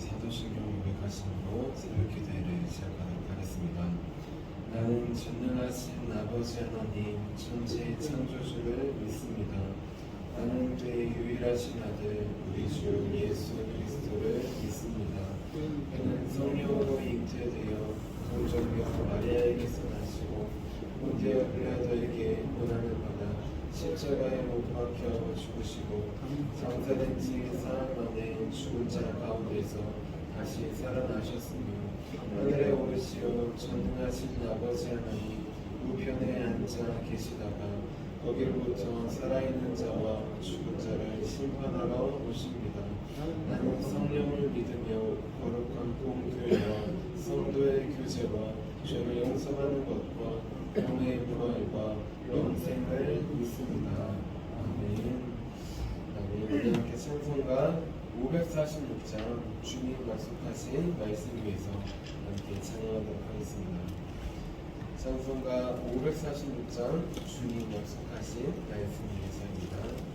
사도신경 200가심으로 새벽 기도회를 시작하도록 하겠습니다. 나는 전능하신 아버지 하나님 천지 창조주를 믿습니다. 나는 그의 유일하신 아들 우리 주 예수 그리스도를 믿습니다. 그는 성령으로 잉태되어 성정녀 마리아에게서 나시고 본디오 빌라도에게 고난을 받아 십자가에 못 박혀 죽으시고 장사된 지 사흘 만에 죽은 자 가운데서 다시 살아나셨으며 하늘에 오르시어 전능하신 아버지 하나님 우편에 앉아 계시다가 거기로부터 살아있는 자와 죽은 자를 심판하러 오십니다. 나는 성령을 믿으며 거룩한 공교회와 성도의 교제와 죄를 용서하는 것과 영의 부활과 영생을 믿습니다. 아멘. 우리 함께 찬송가 546장 주님 약속하신 말씀 위에서 함께 찬양하도록 하겠습니다. 찬송가 546장 주님 약속하신 말씀 위에서입니다.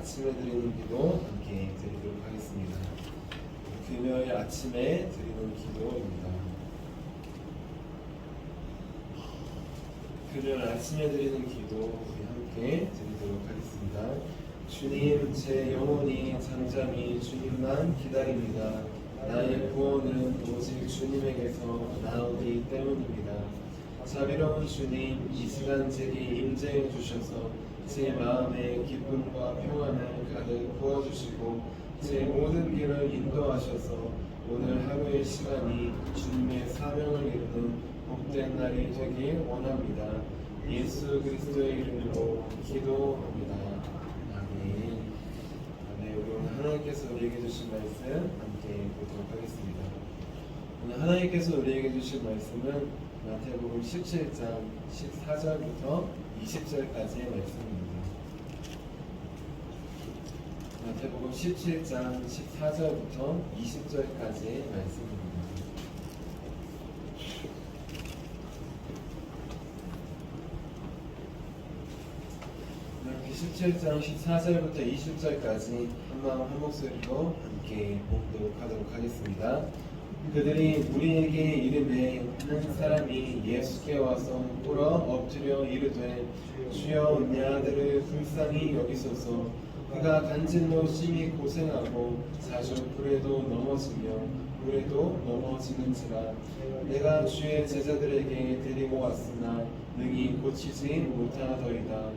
아침에 드리는 기도 함께 드리도록 하겠습니다. 금요일 아침에 드리는 기도입니다. 금요일 아침에 드리는 기도 우리 함께 드리도록 하겠습니다. 주님, 제 영혼이 잠잠히 주님만 기다립니다. 나의 구원은 오직 주님에게서 나오기 때문입니다. 자비로운 주님, 이 시간 제게 임재해 주셔서 제 마음에 기쁨과 평안을 가득 부어주시고 제 모든 길을 인도하셔서 오늘 하루의 시간이 주님의 사명을 이루는 복된 날이 되길 원합니다. 예수 그리스도의 이름으로 기도합니다. 아멘. 네, 우리 오늘 하나님께서 우리에게 주신 말씀 함께 보도록 하겠습니다. 오늘 하나님께서 우리에게 주신 말씀은 마태복음 17장 14절부터 20절까지의 말씀입니다. 마태복음 17장 14절부터 20절까지의 말씀입니다. 이렇게 17장 14절부터 20절까지 한마음 한목소리로 함께 봉독하도록 하겠습니다. 그들이 우리에게 이르매 한 사람이 예수께 와서 꿇어 엎드려 이르되 주여 내 아들을 불쌍히 여기소서. 그가 간질로 심히 고생하고 자주 불에도 넘어지며 물에도 넘어지는지라. 내가 주의 제자들에게 데리고 왔으나 능히 고치지 못하더이다.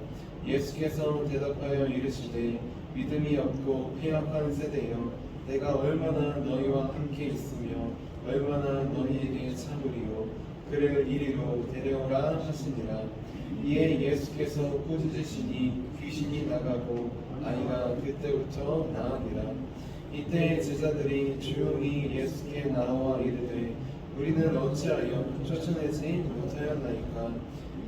예수께서 대답하여 이르시되 믿음이 없고 패역한 세대여, 내가 얼마나 너희와 함께 있으며 얼마나 너희에게 참으리요. 그를 이리로 데려오라 하시니라. 이에 예수께서 꾸짖으시니 귀신이 나가고 아이가 그때부터 나으니라. 이때 제자들이 조용히 예수께 나와 이르되 우리는 어찌하여 쫓아내지 못하였나이까.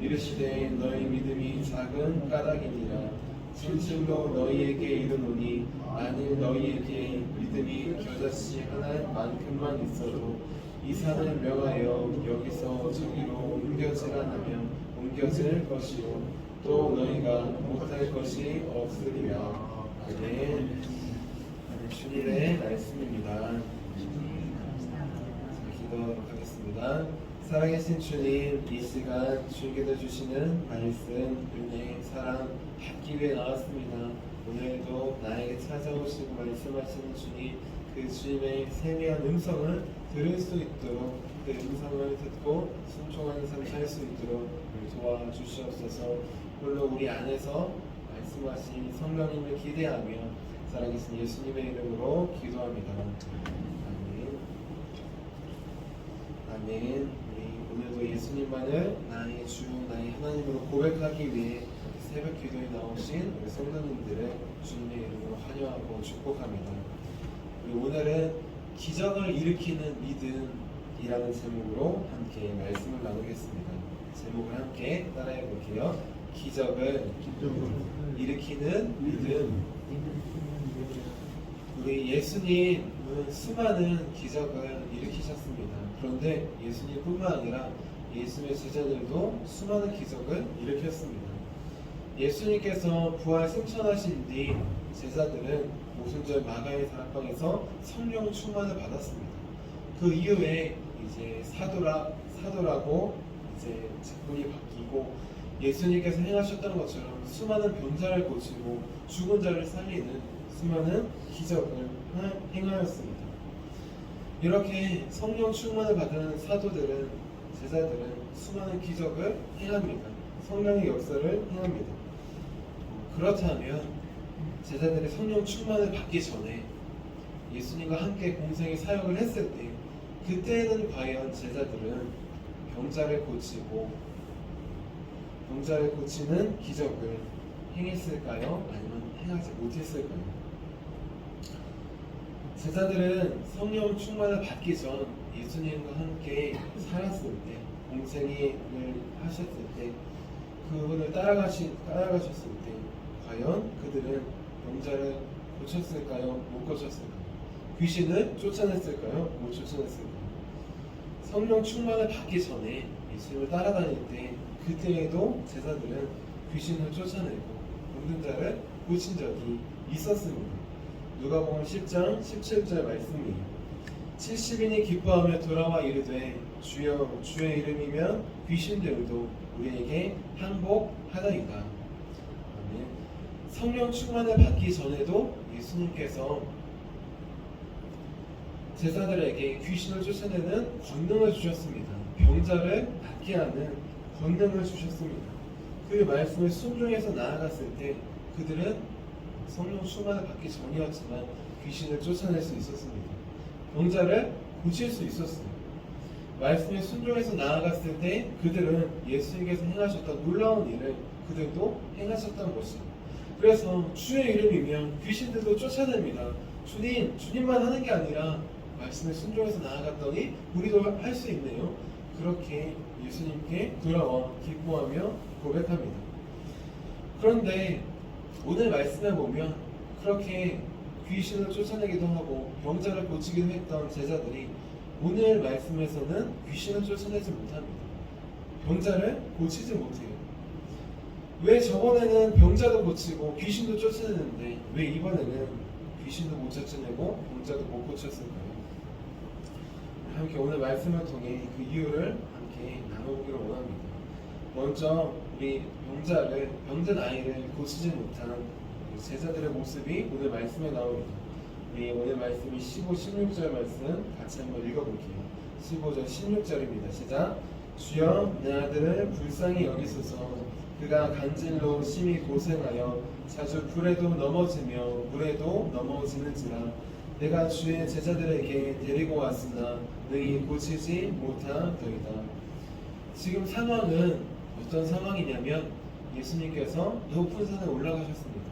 이르시되 너희 믿음이 작은 까닭이니라. 진실로 너희에게 이르노니 만일 너희에게 믿음이 겨자씨 하나만큼만 있어도 이 산을 명하여 여기서 저기로 옮겨지라 하면 옮겨질 것이요 또 너희가 못할 것이 없으리라. 아멘. 주님의 말씀입니다. 기도하도록 하겠습니다. 살아계신 주님, 이 시간 주님께서 주시는 말씀, 은혜, 사랑 받기 위해 나왔습니다. 오늘도 나에게 찾아오시고 말씀하시는 주님, 그 주님의 세미한 음성을 들을 수 있도록 그 음성을 듣고 순종하는 삶을 살 수 있도록 도와주시옵소서. 홀로 우리 안에서 말씀하신 성령님을 기대하며 살아계신 예수님의 이름으로 기도합니다. 아멘. 아멘. 오늘도 예수님만을 나의 주, 나의 하나님으로 고백하기 위해 새벽 기도에 나오신 우리 성도님들을 주님의 이름으로 환영하고 축복합니다. 그리고 오늘은 기적을 일으키는 믿음이라는 제목으로 함께 말씀을 나누겠습니다. 제목을 함께 따라해 볼게요. 기적을 일으키는 믿음. 우리 예수님은 수많은 기적을 일으키셨습니다. 그런데 예수님뿐만 아니라 예수님의 제자들도 수많은 기적을 일으켰습니다. 예수님께서 부활 승천하신 뒤 제자들은 오순절 마가의 다락방에서 성령 충만을 받았습니다. 그 이후에 이제 사도라고 이제 직분이 바뀌고 예수님께서 행하셨던 것처럼 수많은 병자를 고치고 죽은 자를 살리는 수많은 기적을 행하였습니다. 이렇게 성령 충만을 받은 사도들은, 제자들은 수많은 기적을 행합니다. 성령의 역사를 행합니다. 그렇다면 제자들이 성령 충만을 받기 전에 예수님과 함께 공생의 사역을 했을 때, 그때는 과연 제자들은 병자를 고치는 기적을 행했을까요? 아니면 행하지 못했을까요? 제자들은 성령 충만을 받기 전 예수님과 함께 살았을 때, 공생을 하셨을 때, 그분을 따라가셨을 때 과연 그들은 병자를 고쳤을까요? 못 고쳤을까요? 귀신을 쫓아냈을까요? 못 쫓아냈을까요? 성령 충만을 받기 전에 예수님을 따라다닐 때, 그때에도 제자들은 귀신을 쫓아내고 병든 자를 고친 적이 있었습니다. 누가복음 10장 17절 말씀이에요. 70인이 기뻐하며 돌아와 이르되 주여 주의 이름이면 귀신들도 우리에게 항복하나이다. 아멘. 성령 충만을 받기 전에도 예수님께서 제자들에게 귀신을 쫓아내는 권능을 주셨습니다. 병자를 낫게 하는 권능을 주셨습니다. 그 말씀을 순종해서 나아갔을 때 그들은 성령 충만을 받기 전이었지만 귀신을 쫓아낼 수 있었습니다. 병자를 고칠 수 있었어요. 말씀에 순종해서 나아갔을 때 그들은 예수님께서 행하셨던 놀라운 일을 그들도 행하셨던 것입니다. 그래서 주의 이름이면 귀신들도 쫓아냅니다. 주님만 하는 게 아니라 말씀에 순종해서 나아갔더니 우리도 할 수 있네요. 그렇게 예수님께 돌아와 기뻐하며 고백합니다. 그런데 오늘 말씀에 보면 그렇게 귀신을 쫓아내기도 하고 병자를 고치기도 했던 제자들이 오늘 말씀에서는 귀신을 쫓아내지 못합니다. 병자를 고치지 못해요. 왜 저번에는 병자도 고치고 귀신도 쫓아내는데 왜 이번에는 귀신도 못 쫓아내고 병자도 못 고쳤을까요? 함께 오늘 말씀을 통해 그 이유를 함께 나눠보기를 원합니다. 먼저 우리 병든 아이를 고치지 못한 제자들의 모습이 오늘 말씀에 나옵니다. 우리 오늘 말씀이 15, 16절 말씀 같이 한번 읽어볼게요. 15절 16절입니다. 시작. 주여 내 아들을 불쌍히 여기소서. 그가 간질로 심히 고생하여 자주 불에도 넘어지며 물에도 넘어지는지라. 내가 주의 제자들에게 데리고 왔으나 능히 고치지 못하더이다. 지금 상황은 어떤 상황이냐면 예수님께서 높은 산에 올라가셨습니다.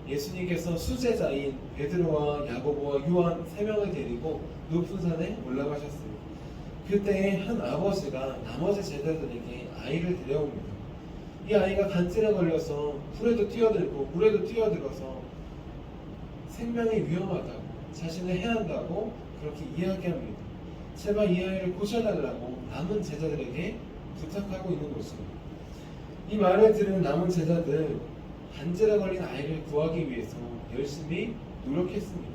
예수님께서 수제자인 베드로와 야고보와 요한 3명을 데리고 높은 산에 올라가셨어요. 그때 한 아버지가 나머지 제자들에게 아이를 데려옵니다. 이 아이가 간질에 걸려서 불에도 뛰어들고 물에도 뛰어들어서 생명이 위험하다고 자신을 해한다고 그렇게 이야기합니다. 제발 이 아이를 고쳐달라고 남은 제자들에게 부탁하고 있는 것이에요. 이 말을 들은 남은 제자들 간질에 걸린 아이를 구하기 위해서 열심히 노력했습니다.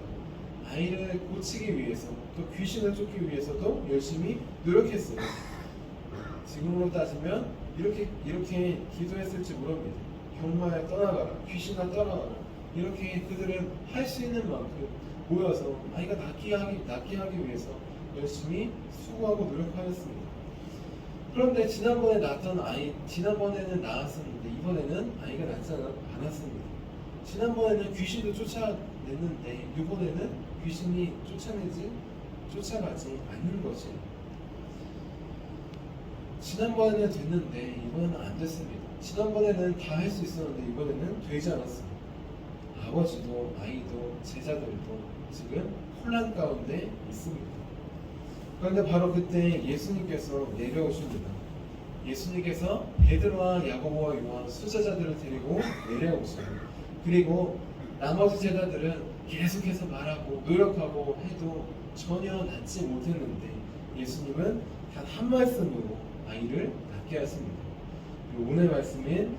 아이를 고치기 위해서 또 귀신을 쫓기 위해서도 열심히 노력했어요. 지금으로 따지면 이렇게 기도했을지 모릅니다. 병마에 떠나가라, 귀신아 떠나가라. 이렇게 그들은 할 수 있는 만큼 모여서 아이가 낫게 하기 위해서 열심히 수고하고 노력하였습니다. 그런데 지난번에는 나았었는데 이번에는 아이가 낫지 않았습니다. 지난번에는 귀신도 쫓아냈는데 이번에는 귀신이 쫓아가지 않는 것이에요. 지난번에는 됐는데 이번에는 안 됐습니다. 지난번에는 다 할 수 있었는데 이번에는 되지 않았습니다. 아버지도 아이도 제자들도 지금 혼란 가운데 있습니다. 그런데 바로 그때 예수님께서 내려오십니다. 예수님께서 베드로와 야고보와 요한 수제자들을 데리고 내려오셔요. 그리고 나머지 제자들은 계속해서 말하고 노력하고 해도 전혀 낫지 못했는데 예수님은 단 한 말씀으로 아이를 낫게 하십니다. 그리고 오늘 말씀인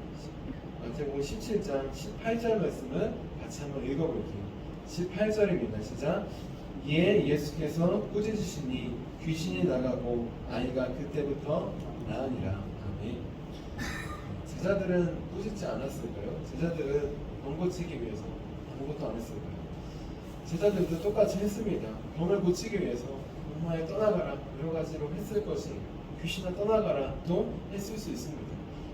마태복음 17장 18절 말씀을 같이 한번 읽어볼게요. 18절입니다. 시작. 이에 예수께서 꾸짖으시니 귀신이 나가고 아이가 그때부터 나으니라. 아멘. 제자들은 꾸짖지 않았을까요? 제자들은 병 고치기 위해서 아무것도 안 했을까요? 제자들도 똑같이 했습니다. 병을 고치기 위해서 병마에 떠나가라 여러 가지로 했을 것이 귀신아 떠나가라 또 했을 수 있습니다.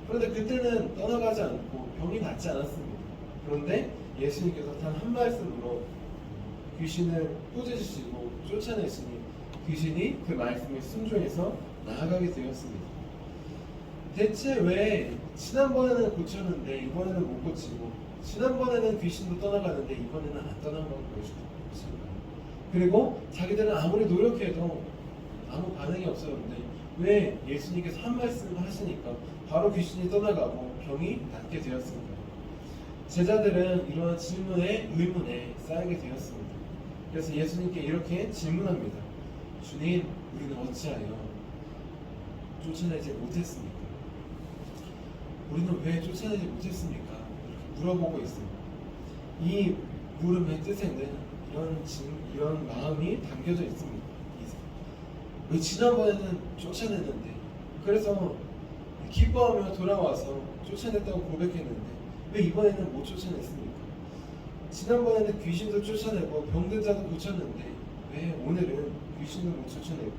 그런데 그때는 떠나가지 않고 병이 낫지 않았습니다. 그런데 예수님께서 단 한 말씀으로 귀신을 꾸짖으시고 쫓아내시니 귀신이 그 말씀에 순종해서 나아가게 되었습니다. 대체 왜 지난번에는 고쳤는데 이번에는 못 고치고 지난번에는 귀신도 떠나가는데 이번에는 안 떠나간 것일까요? 그리고 자기들은 아무리 노력해도 아무 반응이 없었는데 왜 예수님께서 한 말씀을 하시니까 바로 귀신이 떠나가고 병이 낫게 되었을까요? 제자들은 이러한 의문에 쌓이게 되었습니다. 그래서 예수님께 이렇게 질문합니다. 주님, 우리는 어찌하여 쫓아내지 못했습니까? 우리는 왜 쫓아내지 못했습니까? 이렇게 물어보고 있습니다. 이 물음의 뜻에는 이런 마음이 담겨져 있습니다. 왜 지난번에는 쫓아냈는데 그래서 기뻐하며 돌아와서 쫓아냈다고 고백했는데 왜 이번에는 못 쫓아냈습니까? 지난번에는 귀신도 쫓아내고 병든 자도 고쳤는데 왜 오늘은 귀신도 못 쫓아내고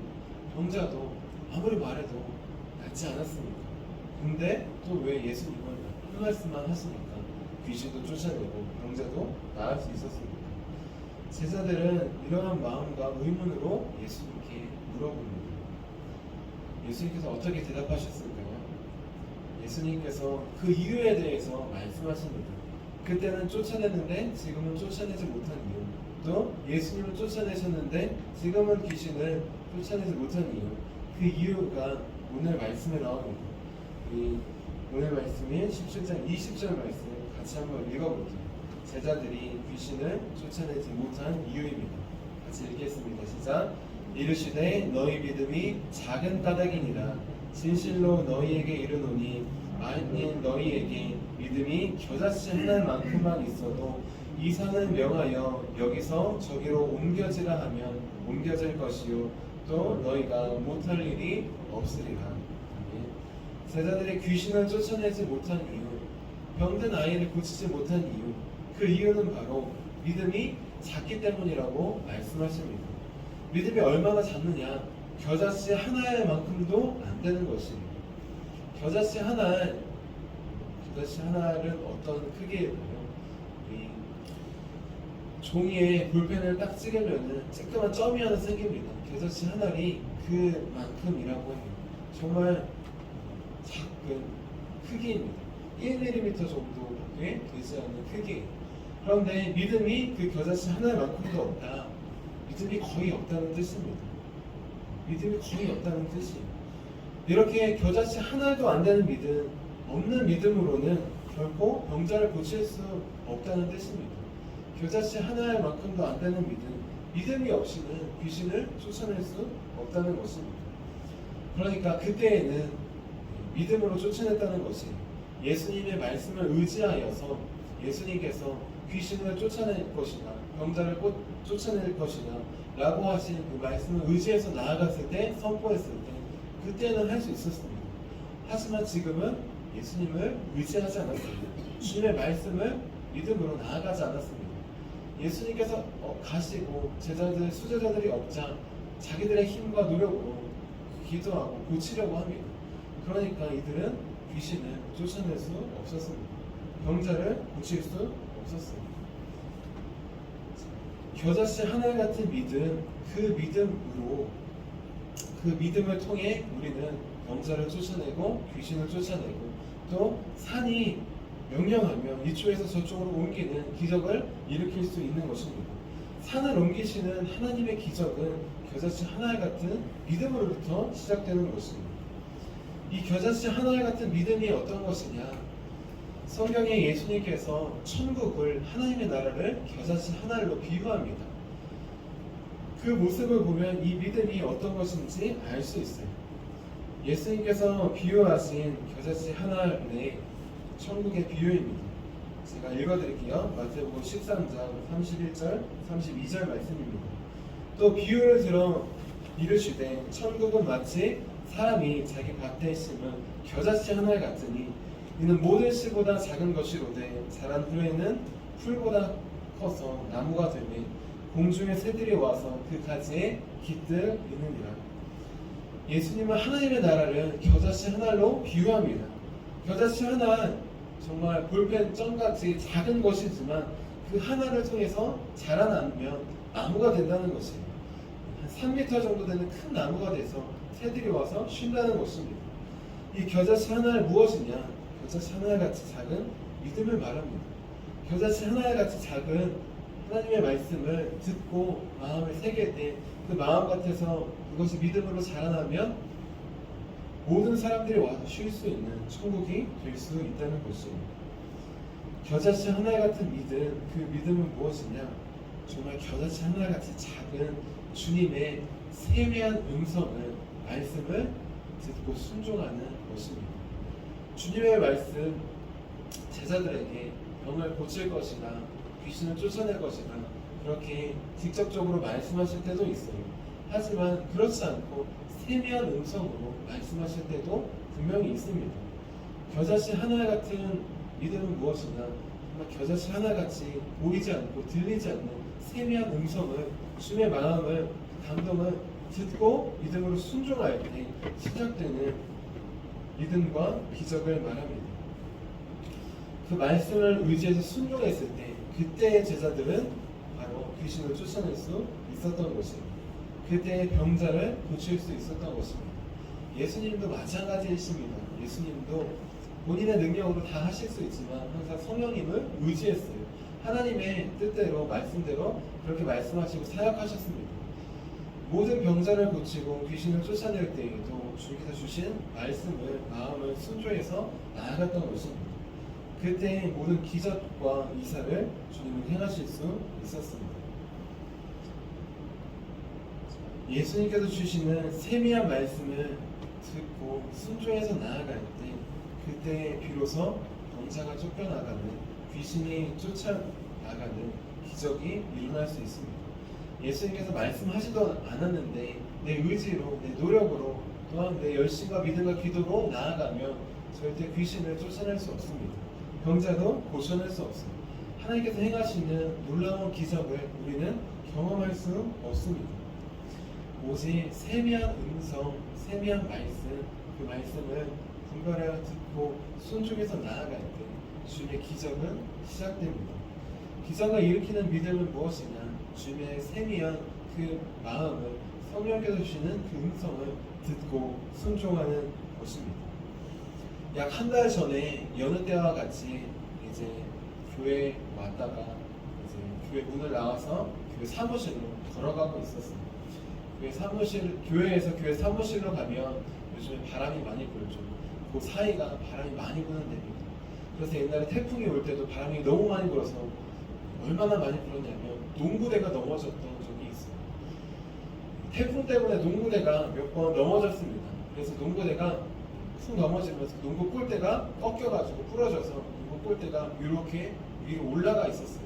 병자도 아무리 말해도 낫지 않았습니까? 근데 또 왜 예수님은 한 말씀만 하시니까 귀신도 쫓아내고 병자도 나을 수 있었습니까? 제자들은 이러한 마음과 의문으로 예수님께 물어봅니다. 예수님께서 어떻게 대답하셨을까요? 예수님께서 그 이유에 대해서 말씀하십니다. 그때는 쫓아냈는데 지금은 쫓아내지 못한 이유, 또 예수님을 쫓아내셨는데 지금은 귀신을 쫓아내지 못한 이유, 그 이유가 오늘 말씀에 나옵니다. 오늘 말씀인 17장 20절 말씀 같이 한번 읽어볼게요. 제자들이 귀신을 쫓아내지 못한 이유입니다. 같이 읽겠습니다. 시작. 이르시되 너희 믿음이 작은 까닭이니라. 진실로 너희에게 이르노니 만일 너희에게 믿음이 겨자씨 한 알만큼만 있어도 이 산을 명하여 여기서 저기로 옮겨지라 하면 옮겨질 것이요 또 너희가 못할 일이 없으리라. 제자들이 귀신을 쫓아내지 못한 이유, 병든 아이를 고치지 못한 이유, 그 이유는 바로 믿음이 작기 때문이라고 말씀하십니다. 믿음이 얼마나 작느냐? 겨자씨 하나만큼도 안 되는 것입니다. 겨자씨 하나는 어떤 크기일까요? 이 종이에 볼펜을 딱 찍으면은 쬐끄만 점이 하나 생깁니다. 겨자씨 한 알이 그만큼이라고 해요. 정말 작은 크기입니다. 1mm 정도밖에 되지 않는 크기. 그런데 믿음이 그 겨자씨 하나만큼도 없다. 믿음이 거의 없다는 뜻입니다. 믿음이 거의 없다는 뜻이에요. 이렇게 겨자씨 하나도 안 되는 믿음, 없는 믿음으로는 결코 병자를 고칠 수 없다는 뜻입니다. 겨자씨 하나만큼도 안 되는 믿음이 없이는 귀신을 쫓아낼 수 없다는 것입니다. 그러니까 그때에는 믿음으로 쫓아냈다는 것이 예수님의 말씀을 의지하여서 예수님께서 귀신을 쫓아낼 것이다, 병자를 쫓아낼 것이다 라고 하신 그 말씀을 의지해서 나아갔을 때, 선포했을 때 그때는 할 수 있었습니다. 하지만 지금은 예수님을 의지하지 않았습니다. 주님의 말씀을 믿음으로 나아가지 않았습니다. 예수님께서 가시고 수제자들이 없자 자기들의 힘과 노력으로 기도하고 고치려고 합니다. 그러니까 이들은 귀신을 쫓아낼 수 없었습니다. 병자를 고칠 수 없었습니다. 겨자씨 하나 같은 믿음, 그 믿음을 통해 우리는 병자를 쫓아내고 귀신을 쫓아내고 또 산이 명령하면 이쪽에서 저쪽으로 옮기는 기적을 일으킬 수 있는 것입니다. 산을 옮기시는 하나님의 기적은 겨자씨 하나 같은 믿음으로부터 시작되는 것입니다. 이 겨자씨 하나 같은 믿음이 어떤 것이냐? 성경에 예수님께서 천국을, 하나님의 나라를 겨자씨 하나로 비유합니다. 그 모습을 보면 이 믿음이 어떤 것인지 알 수 있어요. 예수님께서 비유하신 겨자씨 하나의 천국의 비유입니다. 제가 읽어드릴게요. 마태복음 13장 31절, 32절 말씀입니다. 또 비유를 들어 이르시되 천국은 마치 사람이 자기 밭에 심은 겨자씨 하나 같으니 이는 모든 씨보다 작은 것이로되 자란 후에는 풀보다 커서 나무가 되며 공중의 새들이 와서 그 가지에 깃들이느니라. 예수님은 하나님의 나라를 겨자씨 하나로 비유합니다. 겨자씨 하나, 정말 볼펜 점같이 작은 것이지만 그 하나를 통해서 자라나면 나무가 된다는 것이에요. 한 3m 정도 되는 큰 나무가 돼서 새들이 와서 쉰다는 것입니다. 이 겨자씨 하나는 무엇이냐? 겨자씨 하나같이 작은 믿음을 말합니다. 겨자씨 하나같이 작은 하나님의 말씀을 듣고 마음을 새길 때 그 마음 같아서 그것이 믿음으로 자라나면 모든 사람들이 와서 쉴 수 있는 천국이 될 수 있다는 것입니다. 겨자씨 하나 같은 믿음, 그 믿음은 무엇이냐? 정말 겨자씨 하나같이 작은 주님의 세미한 말씀을 듣고 순종하는 것입니다. 주님의 말씀, 제자들에게 병을 고칠 것이다, 귀신을 쫓아낼 것이다, 그렇게 직접적으로 말씀하실 때도 있어요. 하지만 그렇지 않고 세미한 음성으로 말씀하실 때도 분명히 있습니다. 겨자씨 하나 같은 믿음은 무엇이냐? 정말 겨자씨 하나같이 보이지 않고 들리지 않는 세미한 음성을, 주님의 마음을, 감동을 듣고 믿음으로 순종할 때 시작되는 믿음과 기적을 말합니다. 그 말씀을 의지해서 순종했을 때 그때의 제자들은 바로 귀신을 쫓아낼 수 있었던 것입니다. 그때의 병자를 고칠 수 있었던 것입니다. 예수님도 마찬가지이십니다. 예수님도 본인의 능력으로 다 하실 수 있지만 항상 성령님을 의지했어요. 하나님의 뜻대로, 말씀대로 그렇게 말씀하시고 사역하셨습니다. 모든 병자를 고치고 귀신을 쫓아낼 때에도 주님께서 주신 말씀을 마음을 순종해서 나아갔던 것입니다. 그때 모든 기적과 이사를 주님은 행하실 수 있었습니다. 예수님께서 주시는 세미한 말씀을 듣고 순종해서 나아갈 때 그때 비로소 병자가 쫓겨나가는 귀신이 쫓아나가는 기적이 일어날 수 있습니다. 예수님께서 말씀하시도 않았는데 내 의지로 내 노력으로 또한 내 열심과 믿음과 기도로 나아가면 절대 귀신을 쫓아낼 수 없습니다. 병자도 고쳐낼 수 없습니다. 하나님께서 행하시는 놀라운 기적을 우리는 경험할 수 없습니다. 오직 세미한 음성, 세미한 말씀, 그 말씀을 분별하여 듣고 순종해서 나아갈 때 주님의 기적은 시작됩니다. 기적을 일으키는 믿음은 무엇이냐? 주님의 세미한 그 마음을 성령께서 주시는 그 음성을 듣고 순종하는 것입니다. 약 한 달 전에 여느 때와 같이 이제 교회에 왔다가 이제 교회 문을 나와서 교회 사무실로 걸어가고 있었습니다. 교회에서 교회 사무실로 가면 요즘에 바람이 많이 불죠. 그 사이가 바람이 많이 부는 데입니다. 그래서 옛날에 태풍이 올 때도 바람이 너무 많이 불어서 얼마나 많이 불었냐면 농구대가 넘어졌던 적이 있어요. 태풍 때문에 농구대가 몇 번 넘어졌습니다. 그래서 농구대가 푹 넘어지면서 농구 골대가 꺾여가지고 부러져서 농구 골대가 이렇게 위로 올라가 있었어요.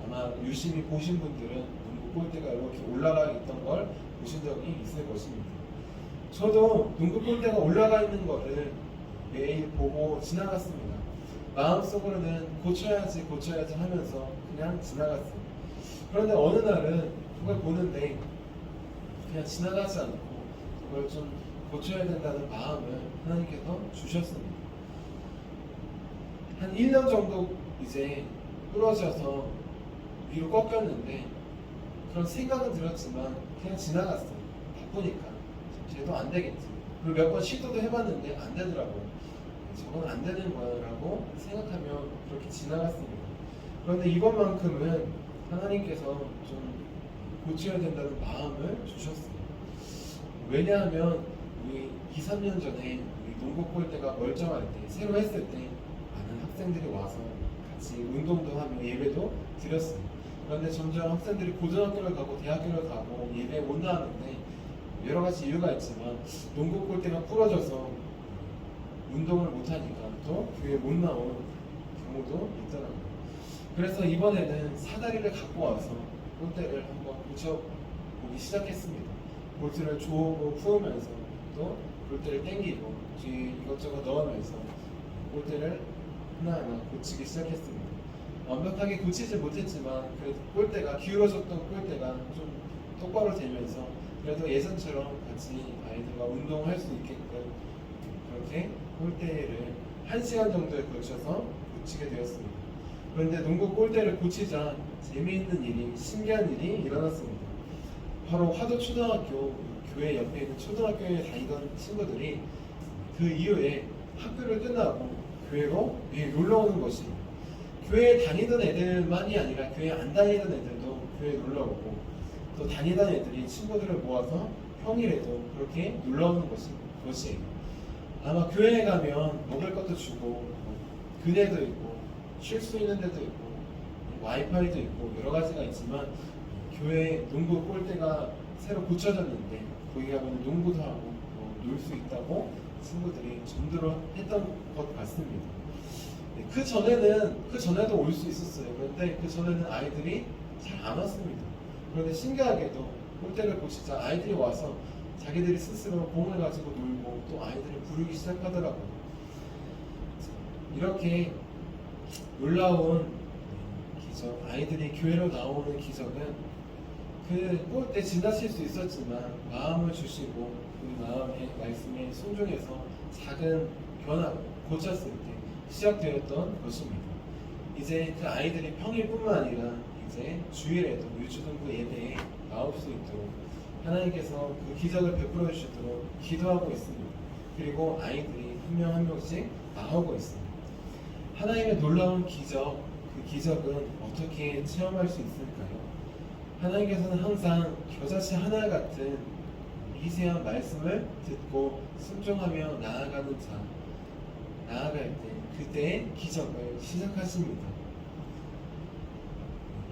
아마 유심히 보신 분들은 농구 골대가 이렇게 올라가 있던 걸 보신 적이 있을 것입니다. 저도 농구 골대가 올라가 있는 거를 매일 보고 지나갔습니다. 마음속으로는 고쳐야지 하면서 그냥 지나갔어요. 그런데 어느 날은 그걸 보는데 그냥 지나가지 않고 그걸 좀 고쳐야 된다는 마음을 하나님께서 주셨습니다. 한 1년 정도 이제 부러져서 위로 꺾였는데 그런 생각은 들었지만 그냥 지나갔어요. 바쁘니까 쟤도 안 되겠지. 그리고 몇 번 시도도 해봤는데 안 되더라고요. 저건 안 되는 거라고 생각하며 그렇게 지나갔습니다. 그런데 이번만큼은 하나님께서 좀 고쳐야 된다는 마음을 주셨어요. 왜냐하면 우리 2, 3년 전에 우리 농구 골대가 멀쩡할 때 새로 했을 때 많은 학생들이 와서 같이 운동도 하며 예배도 드렸어요. 그런데 점점 학생들이 고등학교를 가고 대학교를 가고 예배에 못 나왔는데 여러 가지 이유가 있지만 농구 골대가 부러져서 운동을 못하니까 또 교회에 못 나온 경우도 있더라고요. 그래서 이번에는 사다리를 갖고 와서 골대를 한번 고쳐보기 시작했습니다. 볼트를 조고 풀으면서 또 볼대를 당기고 뒤에 이것저것 넣으면서 볼대를 하나하나 고치기 시작했습니다. 완벽하게 고치지 못했지만 그래도 골대가 기울어졌던 골대가 좀 똑바로 되면서 그래도 예전처럼 같이 아이들과 운동할 수 있게끔 그렇게 골대를 1시간 정도에 걸쳐서 고치게 되었습니다. 그런데 농구 골대를 고치자 재미있는 일이, 신기한 일이 일어났습니다. 바로 화도초등학교 교회 옆에 있는 초등학교에 다니던 친구들이 그 이후에 학교를 끝나고 교회로 매일 놀러 오는 것입니다. 교회에 다니던 애들만이 아니라 교회에 안 다니던 애들도 교회에 놀러 오고 또 다니던 애들이 친구들을 모아서 평일에도 그렇게 놀러 오는 것이에요. 아마 교회에 가면 먹을 것도 주고 그네도 있고 쉴 수 있는 데도 있고 와이파이도 있고 여러 가지가 있지만 교회 농구 골대가 새로 고쳐졌는데 거기 가면 농구도 하고 놀 수 있다고 친구들이 전도를 했던 것 같습니다. 그 전에도 올 수 있었어요. 그런데 그 전에는 아이들이 잘 안 왔습니다. 그런데 신기하게도 골대를 고치자 아이들이 와서 자기들이 스스로 공을 가지고 놀고 또 아이들을 부르기 시작하더라고요. 이렇게 놀라운 기적, 아이들이 교회로 나오는 기적은 그 골대 지나칠 수 있었지만 마음을 주시고 그 마음의 말씀에 순종해서 작은 변화로 고쳤을 때 시작되었던 것입니다. 이제 그 아이들이 평일뿐만 아니라 이제 주일에도 유초등부 예배에 나올 수 있도록 하나님께서 그 기적을 베풀어 주시도록 기도하고 있습니다. 그리고 아이들이 한 명 한 명씩 나오고 있습니다. 하나님의 놀라운 기적, 그 기적은 어떻게 체험할 수 있을까요? 하나님께서는 항상 겨자씨 하나 같은 미세한 말씀을 듣고 순종하며 나아가는 자, 나아갈 때 그때 기적을 시작하십니다.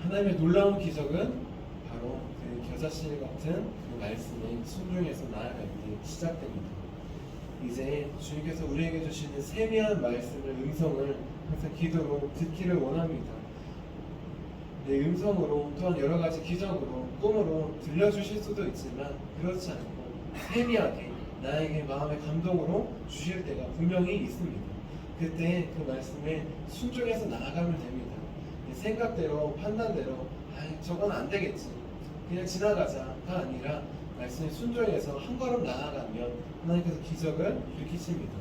하나님의 놀라운 기적은 바로 그 겨자씨 같은 그 말씀에 순종해서 나아갈 때 시작됩니다. 이제 주님께서 우리에게 주시는 세미한 말씀을, 음성을 항상 기도로 듣기를 원합니다. 내 음성으로 또한 여러 가지 기적으로 꿈으로 들려주실 수도 있지만 그렇지 않고 세미하게 나에게 마음의 감동으로 주실 때가 분명히 있습니다. 그때 그 말씀에 순종해서 나아가면 됩니다. 내 생각대로 판단대로 저건 안 되겠지 그냥 지나가자가 아니라 말씀에 순종해서 한 걸음 나아가면 하나님께서 기적을 일으키십니다.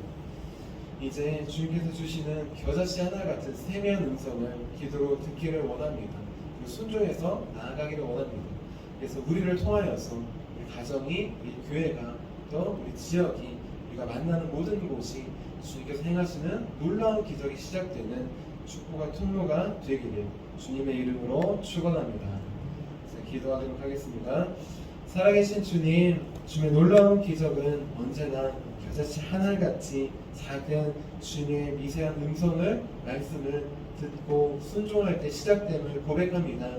이제 주님께서 주시는 겨자씨 하나 같은 세미한 음성을 기도로 듣기를 원합니다. 그리고 순종해서 나아가기를 원합니다. 그래서 우리를 통하여서 우리 가정이, 우리 교회가, 또 우리 지역이, 우리가 만나는 모든 곳이 주님께서 행하시는 놀라운 기적이 시작되는 축복의 통로가 되기를 주님의 이름으로 축원합니다. 기도하도록 하겠습니다. 살아계신 주님, 주님의 놀라운 기적은 언제나 겨자씨 하나같이 작은 주님의 미세한 음성을, 말씀을 듣고 순종할 때 시작됨을 고백합니다.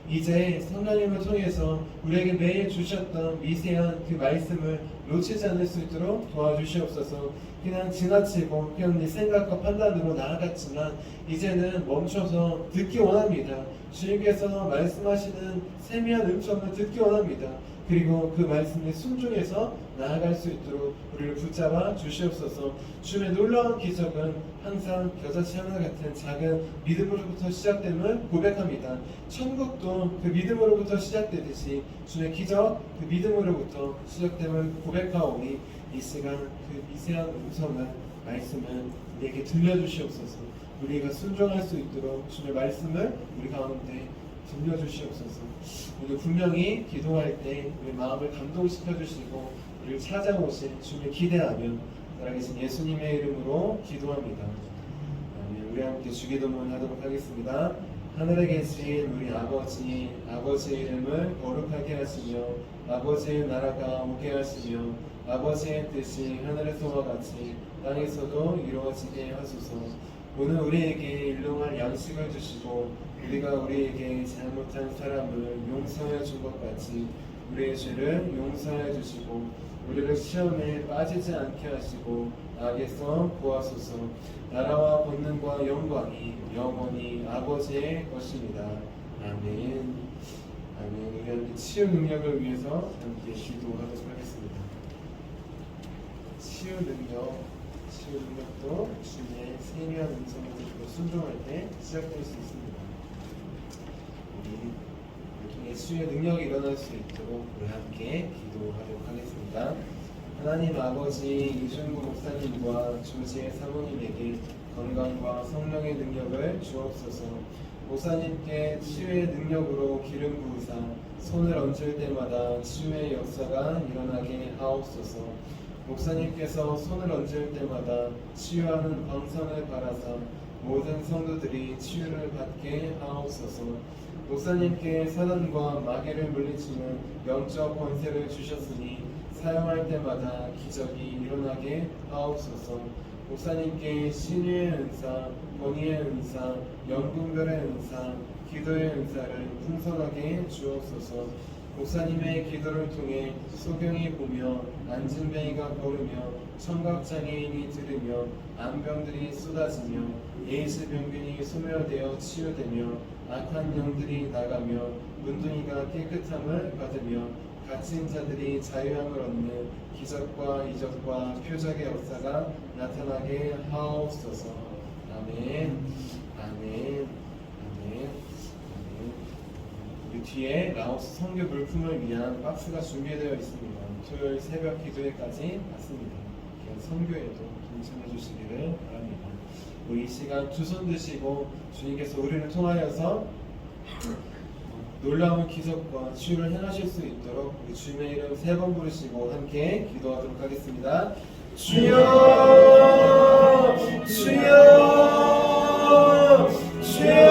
이제 성령님을 통해서 우리에게 매일 주셨던 미세한 그 말씀을 놓치지 않을 수 있도록 도와주시옵소서. 그냥 지나치고 그냥 내 생각과 판단으로 나아갔지만 이제는 멈춰서 듣기 원합니다. 주님께서 말씀하시는 세미한 음성을 듣기 원합니다. 그리고 그 말씀에 순종해서 나아갈 수 있도록 우리를 붙잡아 주시옵소서. 주님의 놀라운 기적은 항상 겨자씨 하나 같은 작은 믿음으로부터 시작됨을 고백합니다. 천국도 그 믿음으로부터 시작되듯이 주님의 기적, 그 믿음으로부터 시작됨을 고백하오니 이 시간 그 미세한 음성을, 말씀을 우리에게 들려주시옵소서. 우리가 순종할 수 있도록 주님의 말씀을 우리 가운데 들려주시옵소서. 우리 분명히 기도할 때 우리 마음을 감동시켜 주시고 우리를 찾아오신 주님을 기대하며 살아계신 예수님의 이름으로 기도합니다. 우리 함께 주기도문 하도록 하겠습니다. 하늘에 계신 우리 아버지, 아버지의 이름을 거룩하게 하시며 아버지의 나라가 오게 하시며 아버지의 뜻이 하늘에서와 같이 땅에서도 이루어지게 하소서. 오늘 우리에게 일용할 양식을 주시고 우리가 우리에게 잘못한 사람을 용서해 준 것 같이 우리의 죄를 용서해 주시고 우리를 시험에 빠지지 않게 하시고 악에서 구하소서. 나라와 권능과 영광이 영원히 아버지의 것입니다. 아멘. 아멘. 우리 함께 치유 능력을 위해서 함께 기도하도록 하겠습니다. 치유 능력도 주님의 세미한 음성을 듣고 순종할 때 시작될 수 있습니다. 우리 통해 치유의 능력이 일어날 수 있도록 우리 함께 기도하도록 하겠습니다. 하나님 아버지, 이준구 목사님과 조지의 사모님에게 건강과 성령의 능력을 주옵소서. 목사님께 치유의 능력으로 기름 부으사 손을 얹을 때마다 치유의 역사가 일어나게 하옵소서. 목사님께서 손을 얹을 때마다 치유하는 광선을 발하사 모든 성도들이 치유를 받게 하옵소서. 목사님께 사단과 마귀를 물리치는 영적 권세를 주셨으니 사용할 때마다 기적이 일어나게 하옵소서. 목사님께 신유의 은사, 권위의 은사, 영분별의 은사, 기도의 은사를 풍성하게 주옵소서. 목사님의 기도를 통해 소경이 보며 안진뱅이가 걸으며 청각장애인이 들으며 암병들이 쏟아지며 에이즈 병균이 소멸되어 치유되며 악한 영들이 나가며 문둥이가 깨끗함을 받으며 갇힌 자들이 자유함을 얻는 기적과 이적과 표적의 역사가 나타나게 하옵소서. 아멘. 아멘. 아멘. 우리 뒤에 라오스 선교 물품을 위한 박스가 준비되어 있습니다. 토요일 새벽 기도회까지 맞습니다. 선교에도 동참해 주시기를 바랍니다. 우리 이 시간 두 손 드시고 주님께서 우리를 통하여서 놀라운 기적과 치유를 행하실 수 있도록 우리 주님의 이름 3번 부르시고 함께 기도하도록 하겠습니다. 주여, 주여, 주여.